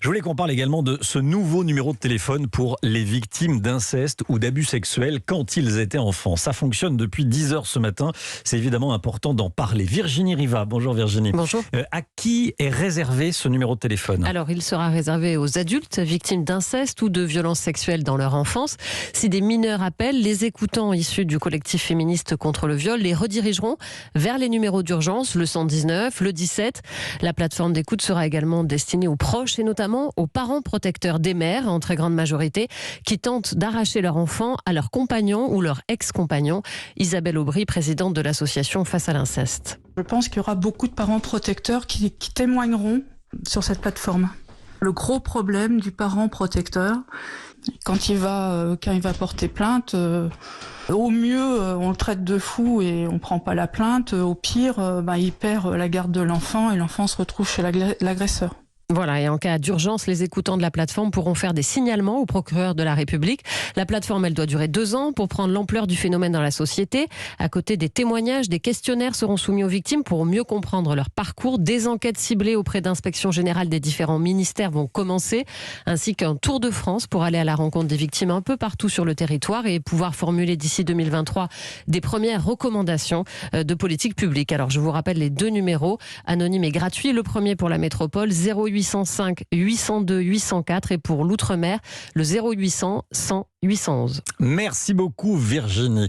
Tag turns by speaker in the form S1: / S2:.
S1: voulais qu'on parle également de ce nouveau numéro de téléphone pour les victimes d'inceste ou d'abus sexuels quand ils étaient enfants. Ça fonctionne depuis 10 heures ce matin. C'est évidemment important d'en parler. Virginie Riva, bonjour Virginie.
S2: Bonjour.
S1: À qui est réservé ce numéro de téléphone ?
S2: Alors, il sera réservé aux adultes victimes d'inceste ou de violences sexuelles dans leur enfance. Si des mineurs appellent, les écoutants issus du collectif féministe contre le viol les redirigeront vers les numéros d'urgence, le 119, le 17. La plateforme d'écoute sera également destinée aux proches et notamment aux parents protecteurs des mères, en très grande majorité, qui tentent d'arracher leur enfant à leur compagnon ou leur ex-compagnon. Isabelle Aubry, présidente de l'association Face à l'inceste.
S3: Je pense qu'il y aura beaucoup de parents protecteurs qui témoigneront sur cette plateforme. Le gros problème du parent protecteur, quand il va porter plainte, au mieux on le traite de fou et on prend pas la plainte, au pire il perd la garde de l'enfant et l'enfant se retrouve chez l'agresseur.
S2: Voilà, et en cas d'urgence, les écoutants de la plateforme pourront faire des signalements au procureur de la République. La plateforme, elle doit durer 2 ans pour prendre l'ampleur du phénomène dans la société. À côté des témoignages, des questionnaires seront soumis aux victimes pour mieux comprendre leur parcours. Des enquêtes ciblées auprès d'inspections générales des différents ministères vont commencer, ainsi qu'un tour de France pour aller à la rencontre des victimes un peu partout sur le territoire et pouvoir formuler d'ici 2023 des premières recommandations de politique publique. Alors, je vous rappelle les 2 numéros, anonymes et gratuits. Le premier pour la métropole, 0805 802 804 et pour l'outre-mer, le 0800 100 811.
S1: Merci beaucoup Virginie.